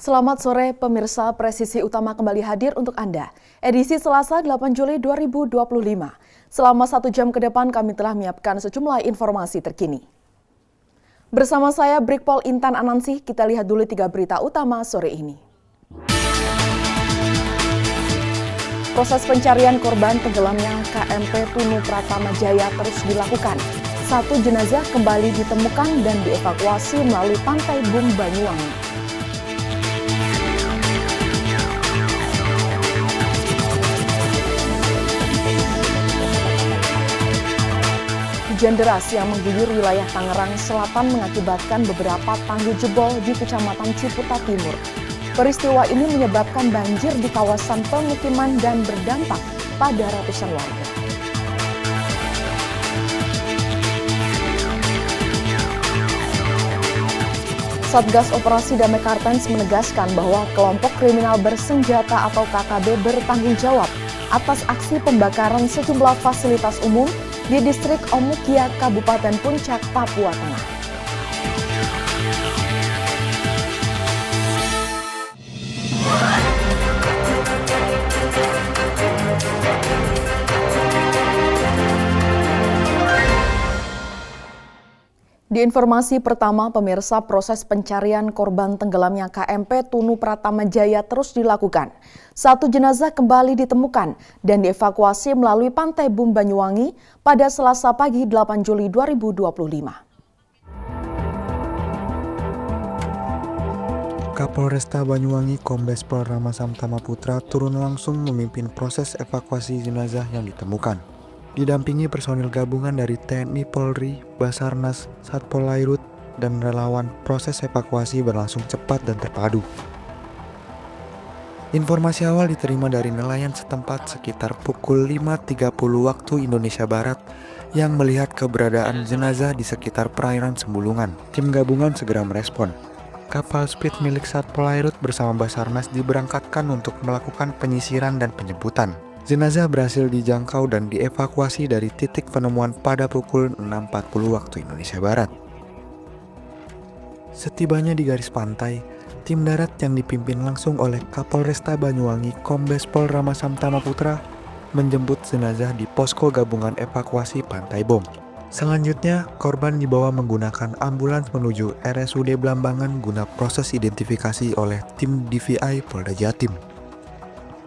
Selamat sore pemirsa, Presisi Utama kembali hadir untuk Anda. Edisi Selasa 8 Juli 2025. Selama 1 jam ke depan kami telah menyiapkan sejumlah informasi terkini. Bersama saya Brigpol Intan Anansi, kita lihat dulu 3 berita utama sore ini. Proses pencarian korban tenggelamnya KMP Tunu Pratama Jaya terus dilakukan. 1 jenazah kembali ditemukan dan dievakuasi melalui Pantai Bum Banyuwangi. Hujan deras yang mengguyur wilayah Tangerang Selatan mengakibatkan beberapa tanggul jebol di Kecamatan Ciputa Timur. Peristiwa ini menyebabkan banjir di kawasan pemukiman dan berdampak pada ratusan warga. Satgas Operasi Damai Kartens menegaskan bahwa kelompok kriminal bersenjata atau KKB bertanggung jawab atas aksi pembakaran sejumlah fasilitas umum di distrik Omukia, Kabupaten Puncak, Papua Tengah. Di informasi pertama, pemirsa, proses pencarian korban tenggelamnya KMP Tunu Pratama Jaya terus dilakukan. 1 jenazah kembali ditemukan dan dievakuasi melalui Pantai Bum Banyuwangi pada Selasa pagi 8 Juli 2025. Kapolresta Banyuwangi Kombes Pol Rama Samtama Putra turun langsung memimpin proses evakuasi jenazah yang ditemukan. Didampingi personil gabungan dari TNI, Polri, Basarnas, Satpol Airut, dan relawan, proses evakuasi berlangsung cepat dan terpadu. Informasi awal diterima dari nelayan setempat sekitar pukul 5.30 waktu Indonesia Barat yang melihat keberadaan jenazah di sekitar perairan Sembulungan. Tim gabungan segera merespon. Kapal speed milik Satpol Airut bersama Basarnas diberangkatkan untuk melakukan penyisiran dan penjemputan. Jenazah berhasil dijangkau dan dievakuasi dari titik penemuan pada pukul 6.40 waktu Indonesia Barat. Setibanya di garis pantai, tim darat yang dipimpin langsung oleh Kapolresta Banyuwangi Kombes Pol Rama Samtama Putra menjemput jenazah di posko gabungan evakuasi Pantai Bom. Selanjutnya, korban dibawa menggunakan ambulans menuju RSUD Blambangan guna proses identifikasi oleh tim DVI Polda Jatim.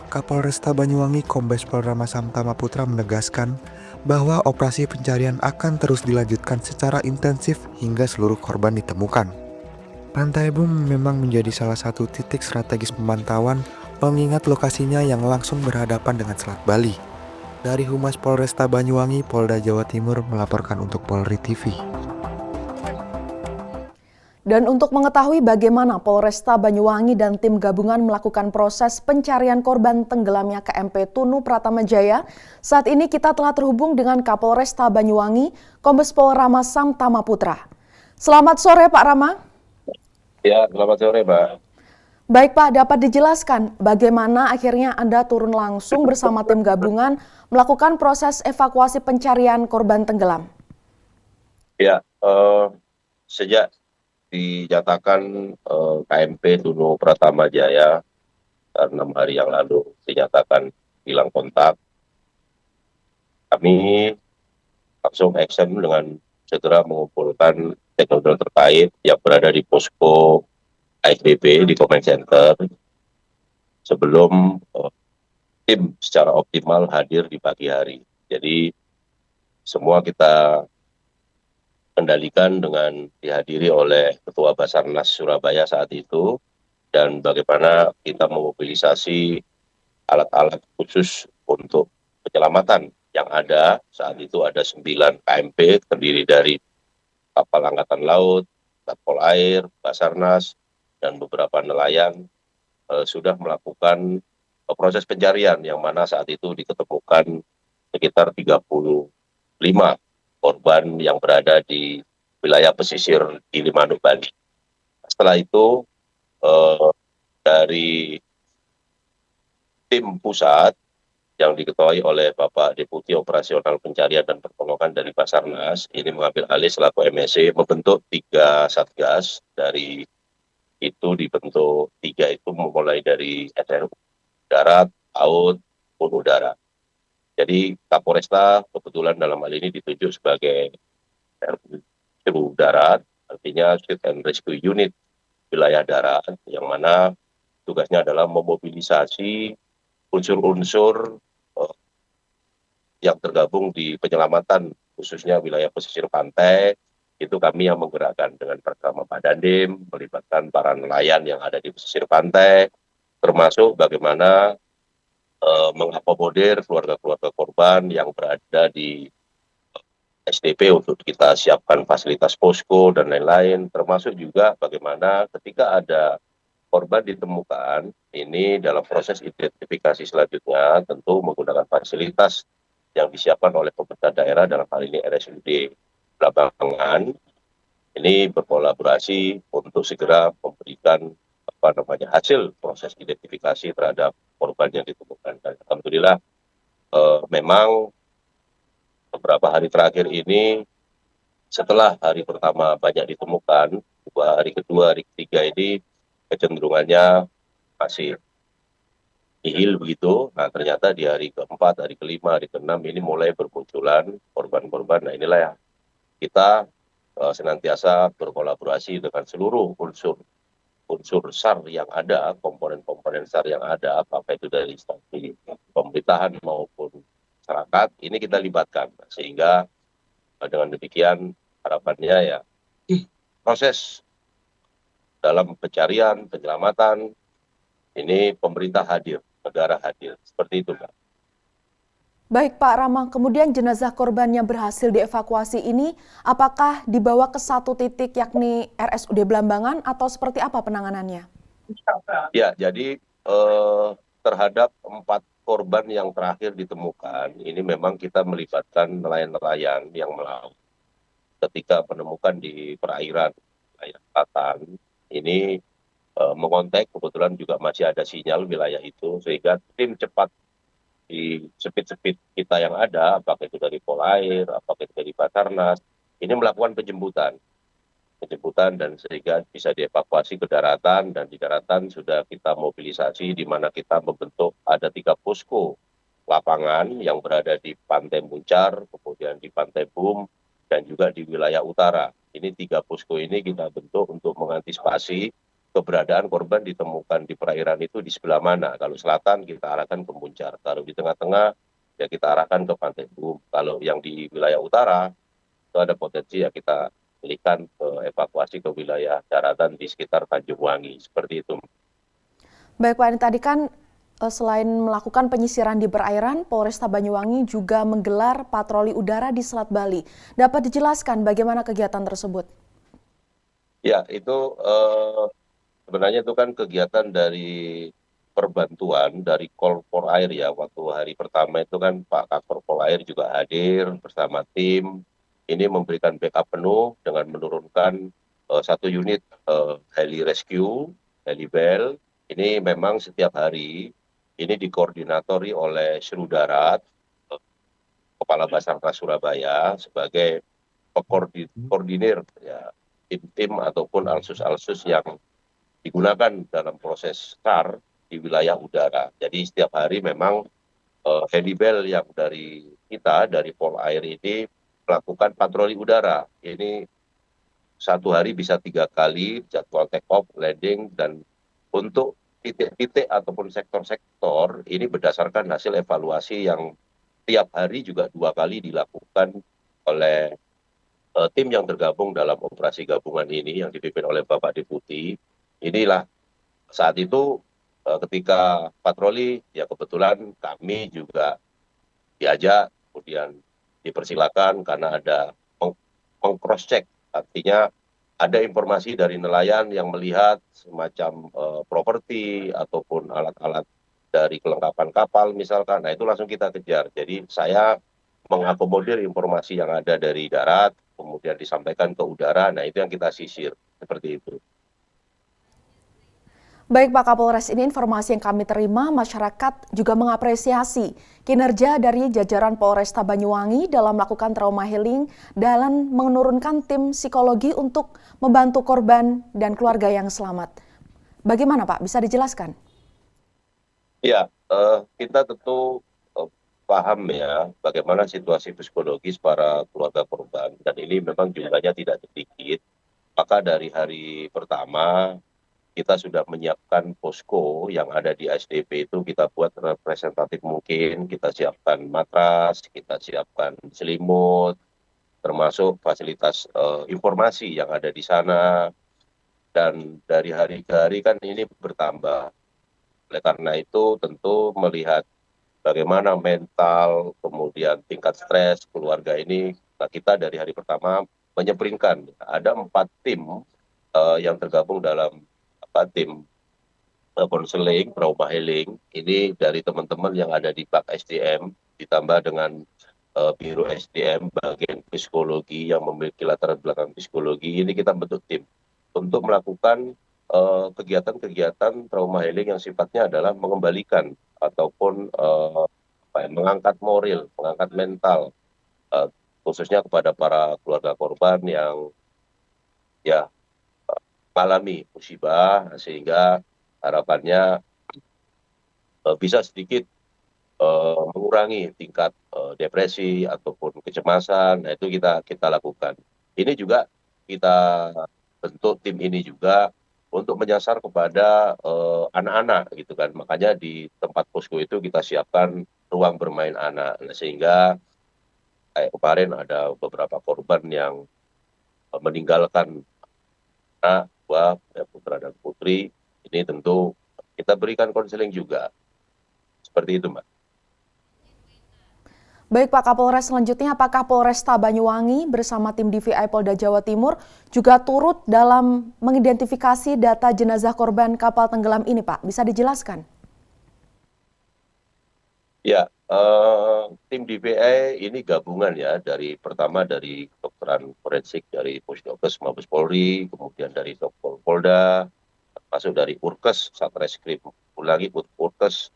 Kapolresta Banyuwangi Kombes Pol Rama Samtama Putra menegaskan bahwa operasi pencarian akan terus dilanjutkan secara intensif hingga seluruh korban ditemukan. Pantai Bum memang menjadi salah satu titik strategis pemantauan mengingat lokasinya yang langsung berhadapan dengan Selat Bali. Dari Humas Polresta Banyuwangi, Polda Jawa Timur melaporkan untuk Polri TV. Dan untuk mengetahui bagaimana Polresta Banyuwangi dan tim gabungan melakukan proses pencarian korban tenggelamnya KMP Tunu Pratama Jaya, saat ini kita telah terhubung dengan Kapolresta Banyuwangi, Kombes Pol Rama Samtama Putra. Selamat sore Pak Rama. Ya, selamat sore Pak. Baik Pak, dapat dijelaskan bagaimana akhirnya Anda turun langsung bersama tim gabungan melakukan proses evakuasi pencarian korban tenggelam? Ya, sejak dinyatakan KMP Tunu Pratama Jaya 6 hari yang lalu dinyatakan hilang kontak, kami langsung action dengan segera mengumpulkan stakeholder terkait yang berada di posko ASBB di Command Center sebelum tim secara optimal hadir di pagi hari. Jadi semua kita kendalikan dengan dihadiri oleh Ketua Basarnas Surabaya saat itu, dan bagaimana kita memobilisasi alat-alat khusus untuk penyelamatan yang ada. Saat itu ada 9 KMP terdiri dari kapal angkatan laut, Satpol Air, Basarnas, dan beberapa nelayan sudah melakukan proses pencarian yang mana saat itu diketemukan sekitar 35 korban yang berada di wilayah pesisir Gilimanuk, Bali. Setelah itu dari tim pusat yang diketuai oleh Bapak Deputi Operasional Pencarian dan Pertolongan dari Basarnas, ini mengambil alih selaku MSC, membentuk 3 satgas dari itu dibentuk 3 itu mulai dari SRU, darat, laut, maupun udara. Jadi Kapolresta kebetulan dalam hal ini ditunjuk sebagai SRU darat, artinya Search and Rescue Unit wilayah darat, yang mana tugasnya adalah memobilisasi unsur-unsur yang tergabung di penyelamatan, khususnya wilayah pesisir pantai. Itu kami yang menggerakkan dengan bersama Pak Dandim, melibatkan para nelayan yang ada di pesisir pantai, termasuk bagaimana mengakomodir keluarga-keluarga korban yang berada di SDP untuk kita siapkan fasilitas posko dan lain-lain, termasuk juga bagaimana ketika ada korban ditemukan, ini dalam proses identifikasi selanjutnya tentu menggunakan fasilitas yang disiapkan oleh pemerintah daerah, dalam hal ini RSUD Blambangan, ini berkolaborasi untuk segera memberikan hasil proses identifikasi terhadap korban yang ditemukan. Dan alhamdulillah memang beberapa hari terakhir ini, setelah hari pertama banyak ditemukan, hari kedua, hari ketiga ini kecenderungannya masih nihil begitu. Nah ternyata di hari keempat, hari kelima, hari keenam ini mulai bermunculan korban-korban. Nah inilah yang kita senantiasa berkolaborasi dengan seluruh unsur SAR yang ada, komponen-komponen SAR yang ada, apakah itu dari instansi pemerintahan maupun masyarakat, ini kita libatkan. Sehingga dengan demikian harapannya ya proses dalam pencarian, penyelamatan, ini pemerintah hadir, negara hadir. Seperti itu, Mbak. Baik Pak Rama, kemudian jenazah korban yang berhasil dievakuasi ini apakah dibawa ke satu titik yakni RSUD Blambangan atau seperti apa penanganannya? Ya, jadi terhadap 4 korban yang terakhir ditemukan, ini memang kita melibatkan nelayan-nelayan yang melaut. Ketika menemukan di perairan selatan, ini mengontak, kebetulan juga masih ada sinyal wilayah itu, sehingga tim cepat di sepit-sepit kita yang ada, apakah itu dari Polair, apakah itu dari Basarnas, ini melakukan penjemputan dan sehingga bisa dievakuasi ke daratan, dan di daratan sudah kita mobilisasi di mana kita membentuk ada 3 posko lapangan yang berada di Pantai Muncar, kemudian di Pantai Bum, dan juga di wilayah utara. Ini 3 posko ini kita bentuk untuk mengantisipasi keberadaan korban ditemukan di perairan itu di sebelah mana. Kalau selatan kita arahkan ke Muncar, kalau di tengah-tengah ya kita arahkan ke Pantai Bum. Kalau yang di wilayah utara itu ada potensi ya kita pilihkan ke evakuasi ke wilayah daratan di sekitar Tanjung Wangi, seperti itu. Baik Pak, ini tadi kan selain melakukan penyisiran di perairan, Polresta Banyuwangi juga menggelar patroli udara di Selat Bali. Dapat dijelaskan bagaimana kegiatan tersebut? Ya, itu sebenarnya itu kan kegiatan dari perbantuan dari Kolpor Air ya. Waktu hari pertama itu kan Pak Kakor Polair juga hadir bersama tim. Ini memberikan backup penuh dengan menurunkan 1 unit heli rescue, heli bel. Ini memang setiap hari ini dikoordinatori oleh Seru Darat, Kepala Basarnas Surabaya sebagai koordinir ya, tim-tim ataupun alsus-alsus yang digunakan dalam proses SAR di wilayah udara. Jadi setiap hari memang helibel yang dari kita, dari Polair ini melakukan patroli udara. Ini 1 hari bisa 3 kali jadwal take off, landing, dan untuk titik-titik ataupun sektor-sektor ini berdasarkan hasil evaluasi yang tiap hari juga 2 kali dilakukan oleh tim yang tergabung dalam operasi gabungan ini yang dipimpin oleh Bapak Deputi. Inilah saat itu ketika patroli ya kebetulan kami juga diajak, kemudian dipersilakan karena ada meng-cross check, artinya ada informasi dari nelayan yang melihat semacam properti ataupun alat-alat dari kelengkapan kapal misalkan, nah itu langsung kita kejar. Jadi saya mengakomodir informasi yang ada dari darat, kemudian disampaikan ke udara, nah itu yang kita sisir, seperti itu. Baik Pak Kapolres, ini informasi yang kami terima, masyarakat juga mengapresiasi kinerja dari jajaran Polresta Banyuwangi dalam melakukan trauma healing dan menurunkan tim psikologi untuk membantu korban dan keluarga yang selamat. Bagaimana Pak? Bisa dijelaskan? Ya, kita tentu paham ya bagaimana situasi psikologis para keluarga korban dan ini memang jumlahnya tidak sedikit. Maka dari hari pertama kita sudah menyiapkan posko yang ada di ASDP itu kita buat representatif mungkin, kita siapkan matras, kita siapkan selimut, termasuk fasilitas informasi yang ada di sana dan dari hari ke hari kan ini bertambah. Oleh karena itu tentu melihat bagaimana mental, kemudian tingkat stres keluarga ini, nah kita dari hari pertama menyemprinkan. Ada 4 tim yang tergabung dalam tim konseling, trauma healing. Ini dari teman-teman yang ada di Pak SDM, ditambah dengan Biro SDM, bagian psikologi yang memiliki latar belakang psikologi, ini kita bentuk tim untuk melakukan kegiatan-kegiatan trauma healing yang sifatnya adalah mengembalikan ataupun mengangkat moral, mengangkat mental, eh, khususnya kepada para keluarga korban yang ya mengalami musibah, sehingga harapannya bisa sedikit mengurangi tingkat depresi ataupun kecemasan. Nah itu kita lakukan. Ini juga kita bentuk tim ini juga untuk menyasar kepada anak-anak gitu kan. Makanya di tempat posko itu kita siapkan ruang bermain anak. Nah, sehingga kayak kemarin ada beberapa korban yang meninggalkan anak, buah, putra dan putri. Ini tentu kita berikan konseling juga. Seperti itu, Mbak. Baik Pak Kapolres, selanjutnya apakah Polresta Banyuwangi bersama tim DVI Polda Jawa Timur juga turut dalam mengidentifikasi data jenazah korban kapal tenggelam ini Pak? Bisa dijelaskan? Ya, tim DVI ini gabungan ya pertama dari kedokteran forensik dari Pusdokes Mabes Polri, kemudian dari Dokpol Polda, masuk dari Urkes Satreskrim, ulangi Urkes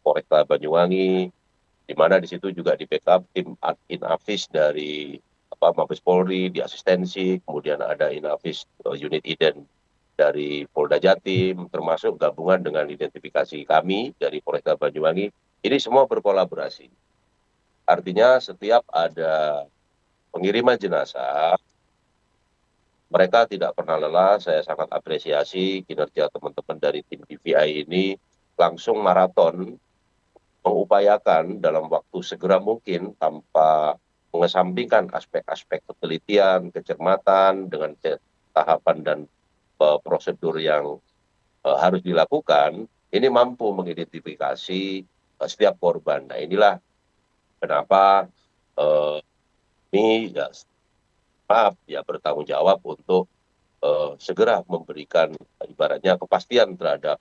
Polresta Banyuwangi, di mana di situ juga di backup tim Inavis dari Mabes Polri, di asistensi, kemudian ada Inavis unit Iden dari Polda Jatim, termasuk gabungan dengan identifikasi kami dari Polresta Banyuwangi. Ini semua berkolaborasi. Artinya setiap ada pengiriman jenazah, mereka tidak pernah lelah. Saya sangat apresiasi kinerja teman-teman dari tim DVI ini langsung maraton mengupayakan dalam waktu segera mungkin tanpa mengesampingkan aspek-aspek ketelitian, kecermatan dengan tahapan dan prosedur yang harus dilakukan, ini mampu mengidentifikasi setiap korban. Nah inilah kenapa ini ya, maaf ya bertanggung jawab untuk segera memberikan ibaratnya kepastian terhadap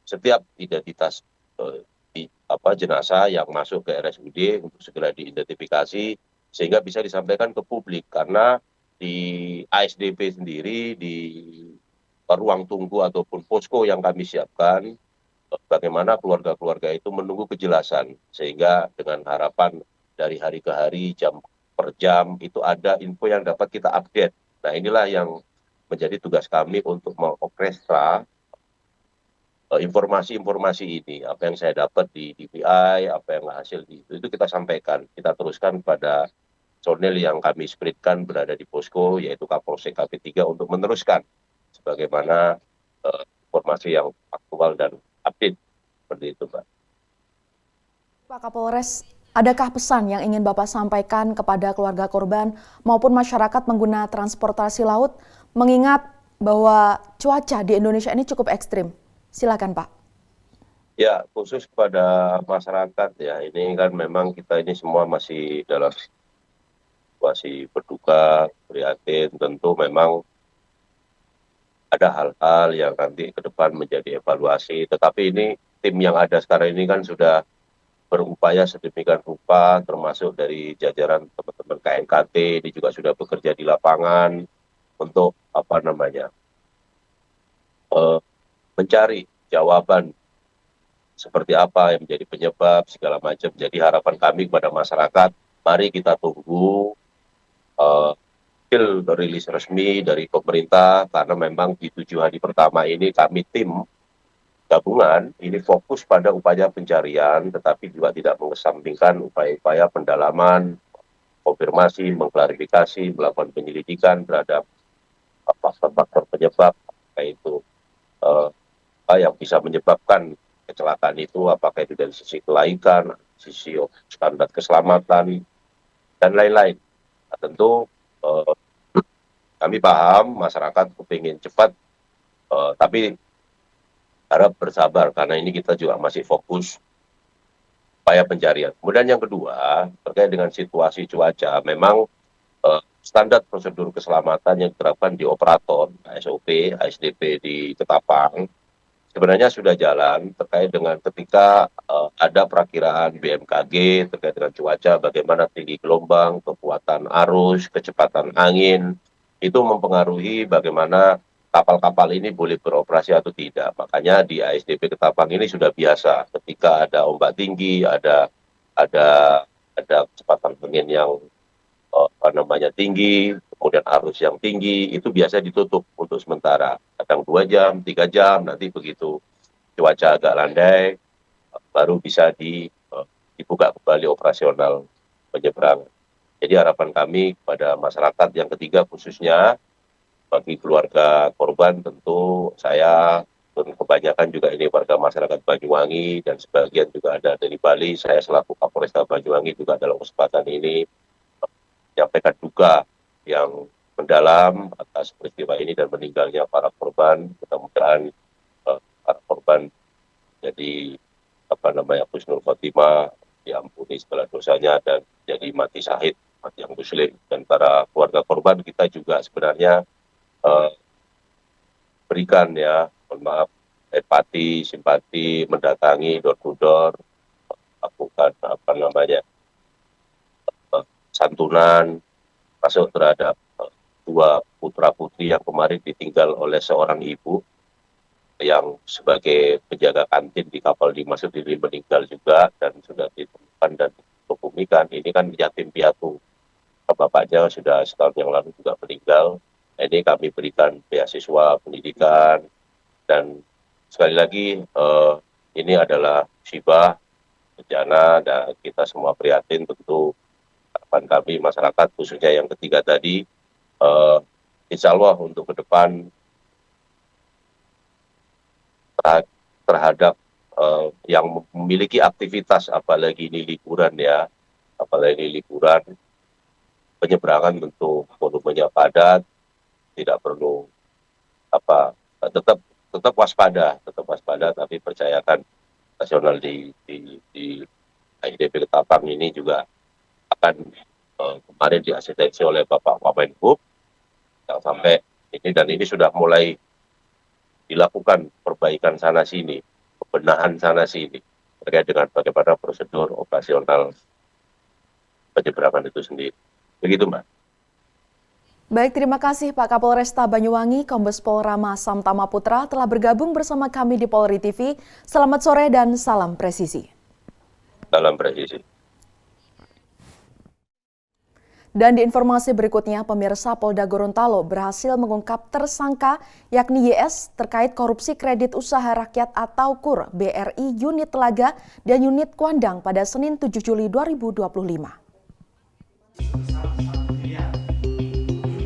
setiap identitas jenazah yang masuk ke RSUD untuk segera diidentifikasi sehingga bisa disampaikan ke publik, karena di ASDP sendiri di ruang tunggu ataupun posko yang kami siapkan, bagaimana keluarga-keluarga itu menunggu kejelasan, sehingga dengan harapan dari hari ke hari, jam per jam, itu ada info yang dapat kita update. Nah inilah yang menjadi tugas kami untuk mengorkestra informasi-informasi ini. Apa yang saya dapat di DPI, apa yang hasil itu kita sampaikan. Kita teruskan pada personel yang kami spiritkan berada di posko, yaitu Kapolsek KP3 untuk meneruskan sebagaimana informasi yang aktual dan update. Seperti itu, Mbak. Pak Kapolres, adakah pesan yang ingin Bapak sampaikan kepada keluarga korban maupun masyarakat pengguna transportasi laut mengingat bahwa cuaca di Indonesia ini cukup ekstrim? Silakan Pak. Ya, khusus kepada masyarakat ya, ini kan memang kita ini semua masih dalam situasi berduka, prihatin, tentu memang ada hal-hal yang nanti ke depan menjadi evaluasi, tetapi ini tim yang ada sekarang ini kan sudah berupaya sedemikian rupa, termasuk dari jajaran teman-teman KNKT, ini juga sudah bekerja di lapangan untuk mencari jawaban seperti apa yang menjadi penyebab segala macam. Jadi harapan kami kepada masyarakat, mari kita tunggu rilis resmi dari pemerintah karena memang di 7 hari pertama ini kami tim gabungan ini fokus pada upaya pencarian tetapi juga tidak mengesampingkan upaya-upaya pendalaman, konfirmasi, mengklarifikasi, melakukan penyelidikan terhadap faktor-faktor penyebab apakah itu apa yang bisa menyebabkan kecelakaan itu, apakah itu dari sisi kelaikan, sisi standar keselamatan dan lain-lain. Nah, tentu kami paham masyarakat kepingin cepat, tapi harap bersabar karena ini kita juga masih fokus upaya pencarian. Kemudian yang kedua terkait dengan situasi cuaca, memang standar prosedur keselamatan yang diterapkan di operator SOP, ASDP di Ketapang sebenarnya sudah jalan terkait dengan ketika ada perakiraan BMKG terkait dengan cuaca, bagaimana tinggi gelombang, kekuatan arus, kecepatan angin, itu mempengaruhi bagaimana kapal-kapal ini boleh beroperasi atau tidak. Makanya di ASDP Ketapang ini sudah biasa ketika ada ombak tinggi, ada kecepatan angin yang tinggi, kemudian arus yang tinggi, itu biasa ditutup untuk sementara. Kadang 2 jam, 3 jam, nanti begitu cuaca agak landai, baru bisa dibuka kembali operasional penyeberangan. Jadi harapan kami kepada masyarakat yang ketiga khususnya bagi keluarga korban tentu saya dan kebanyakan juga ini warga masyarakat Banyuwangi dan sebagian juga ada dari Bali. Saya selaku Kapolresta Banyuwangi juga dalam kesempatan ini menyampaikan duka yang mendalam atas peristiwa ini dan meninggalnya para korban. Mudah-mudahan para korban jadi husnul khotimah, diampuni segala dosanya dan jadi mati syahid, mati yang muslim. Dan para keluarga korban kita juga sebenarnya berikan ya, mohon maaf, empati, simpati, mendatangi door to door, lakukan santunan masuk terhadap 2 putra putri yang kemarin ditinggal oleh seorang ibu yang sebagai penjaga kantin di kapal Dimas ini meninggal juga dan sudah ditemukan dan dikubumikan. Ini kan yatim piatu, bapaknya sudah setahun yang lalu juga meninggal. Ini kami berikan beasiswa pendidikan dan sekali lagi ini adalah musibah bencana dan kita semua prihatin. Tentu harapan kami masyarakat khususnya yang ketiga tadi insya Allah untuk ke depan terhadap yang memiliki aktivitas apalagi ini liburan ya, penyeberangan tentu volumenya padat, tidak perlu tetap waspada tapi percayakan nasional di ASDP Ketapang ini juga akan kemarin diasistensi oleh Bapak Wamenhub yang sampai ini dan ini sudah mulai dilakukan perbaikan sana sini, pembenahan sana sini terkait dengan bagaimana prosedur operasional penyeberangan itu sendiri. Begitu, Mbak. Baik, terima kasih Pak Kapolresta Banyuwangi, Kombes Pol Rama Samtama Putra telah bergabung bersama kami di Polri TV. Selamat sore dan salam presisi. Salam presisi. Dan di informasi berikutnya, pemirsa Polda Gorontalo berhasil mengungkap tersangka yakni YS terkait korupsi kredit usaha rakyat atau KUR BRI Unit Telaga dan Unit Kuandang pada Senin 7 Juli 2025.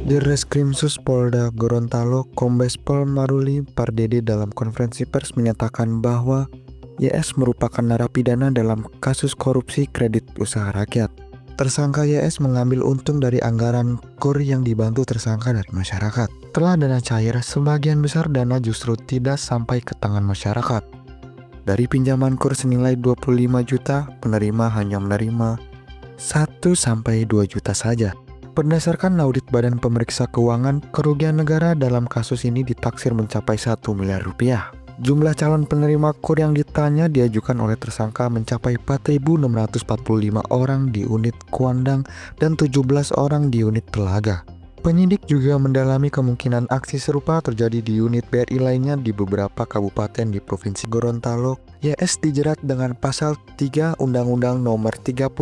Di Reskrimsus Polda Gorontalo, Kombes Pol Maruli Pardede dalam konferensi pers menyatakan bahwa YS merupakan narapidana dalam kasus korupsi kredit usaha rakyat. Tersangka YS mengambil untung dari anggaran KUR yang dibantu tersangka dari masyarakat. Setelah dana cair, sebagian besar dana justru tidak sampai ke tangan masyarakat. Dari pinjaman KUR senilai 25 juta, penerima hanya menerima 1-2 juta saja. Berdasarkan audit Badan Pemeriksa Keuangan, kerugian negara dalam kasus ini ditaksir mencapai 1 miliar rupiah. Jumlah calon penerima KUR yang ditanya diajukan oleh tersangka mencapai 4.645 orang di unit Kuandang dan 17 orang di unit Telaga. Penyidik juga mendalami kemungkinan aksi serupa terjadi di unit BRI lainnya di beberapa kabupaten di Provinsi Gorontalo YS dijerat dengan pasal 3 Undang-Undang Nomor 31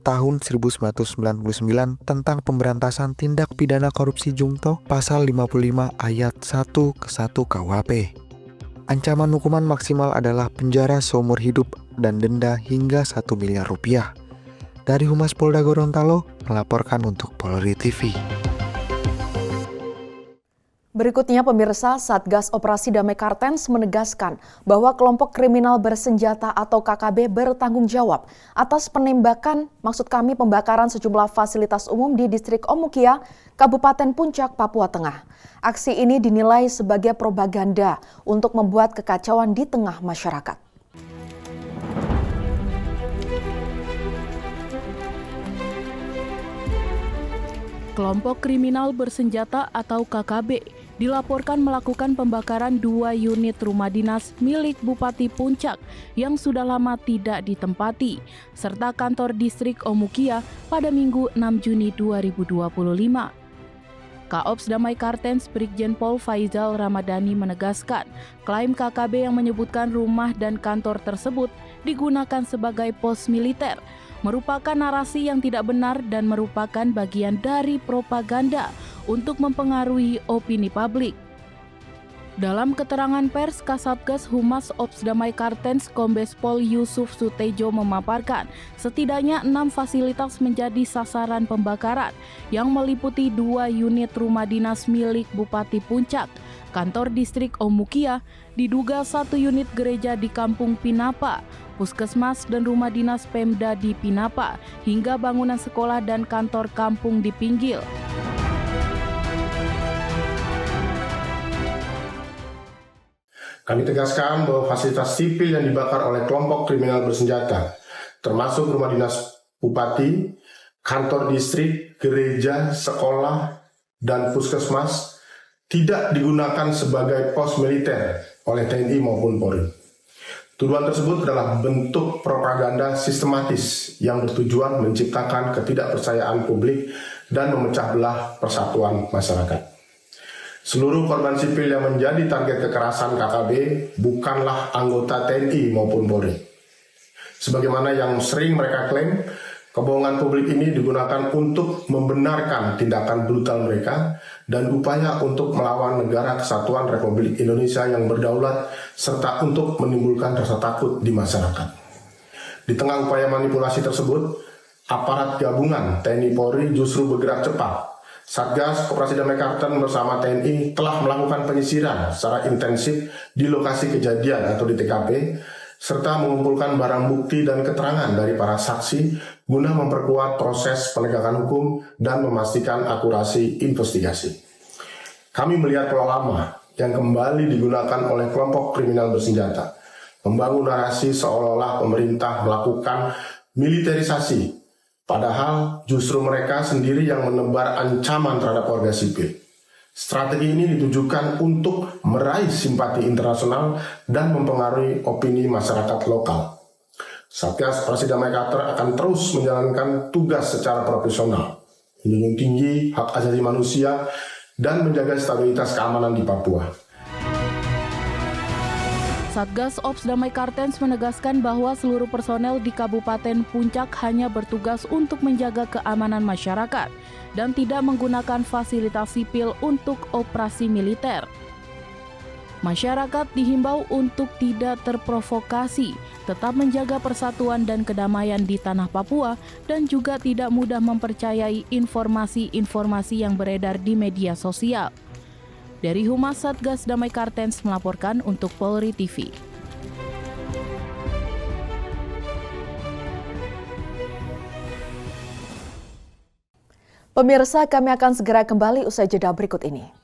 Tahun 1999 tentang pemberantasan tindak pidana korupsi Jungto, pasal 55 ayat 1 ke 1 KUHP. Ancaman hukuman maksimal adalah penjara seumur hidup dan denda hingga 1 miliar rupiah. Dari Humas Polda Gorontalo, melaporkan untuk Polri TV. Berikutnya pemirsa, Satgas Operasi Damai Kartens menegaskan bahwa kelompok kriminal bersenjata atau KKB bertanggung jawab atas pembakaran sejumlah fasilitas umum di distrik Omukia, Kabupaten Puncak, Papua Tengah. Aksi ini dinilai sebagai propaganda untuk membuat kekacauan di tengah masyarakat. Kelompok kriminal bersenjata atau KKB dilaporkan melakukan pembakaran 2 unit rumah dinas milik Bupati Puncak yang sudah lama tidak ditempati, serta kantor distrik Omukia pada Minggu 6 Juni 2025. Kaops Damai Kartens Brigjen Pol Faizal Ramadhani menegaskan, klaim KKB yang menyebutkan rumah dan kantor tersebut digunakan sebagai pos militer merupakan narasi yang tidak benar dan merupakan bagian dari propaganda untuk mempengaruhi opini publik. Dalam keterangan pers, Kasatgas Humas Ops Damai Kartens Kombes Pol Yusuf Sutejo memaparkan setidaknya 6 fasilitas menjadi sasaran pembakaran yang meliputi 2 unit rumah dinas milik Bupati Puncak, kantor distrik Omukia, diduga 1 unit gereja di Kampung Pinapa, puskesmas dan rumah dinas Pemda di Pinapa, hingga bangunan sekolah dan kantor kampung di Pinggil. Kami tegaskan bahwa fasilitas sipil yang dibakar oleh kelompok kriminal bersenjata, termasuk rumah dinas bupati, kantor distrik, gereja, sekolah, dan puskesmas, tidak digunakan sebagai pos militer oleh TNI maupun Polri. Tuduhan tersebut adalah bentuk propaganda sistematis yang bertujuan menciptakan ketidakpercayaan publik dan memecah belah persatuan masyarakat. Seluruh korban sipil yang menjadi target kekerasan KKB bukanlah anggota TNI maupun Polri. Sebagaimana yang sering mereka klaim, kebohongan publik ini digunakan untuk membenarkan tindakan brutal mereka dan upaya untuk melawan negara kesatuan Republik Indonesia yang berdaulat serta untuk menimbulkan rasa takut di masyarakat. Di tengah upaya manipulasi tersebut, aparat gabungan TNI Polri justru bergerak cepat. Satgas Operasi Damai Kartens bersama TNI telah melakukan penyisiran secara intensif di lokasi kejadian atau di TKP, serta mengumpulkan barang bukti dan keterangan dari para saksi guna memperkuat proses penegakan hukum dan memastikan akurasi investigasi. Kami melihat pola lama yang kembali digunakan oleh kelompok kriminal bersenjata, membangun narasi seolah-olah pemerintah melakukan militerisasi, padahal justru mereka sendiri yang menebar ancaman terhadap warga sipil. Strategi ini ditujukan untuk meraih simpati internasional dan mempengaruhi opini masyarakat lokal. Satgas Operasi Damai Kartens akan terus menjalankan tugas secara profesional, menjunjung tinggi hak asasi manusia, dan menjaga stabilitas keamanan di Papua. Satgas Ops Damai Kartens menegaskan bahwa seluruh personel di Kabupaten Puncak hanya bertugas untuk menjaga keamanan masyarakat dan tidak menggunakan fasilitas sipil untuk operasi militer. Masyarakat dihimbau untuk tidak terprovokasi, tetap menjaga persatuan dan kedamaian di tanah Papua, dan juga tidak mudah mempercayai informasi-informasi yang beredar di media sosial. Dari Humas Satgas Damai Kartens melaporkan untuk Polri TV. Pemirsa, kami akan segera kembali usai jeda berikut ini.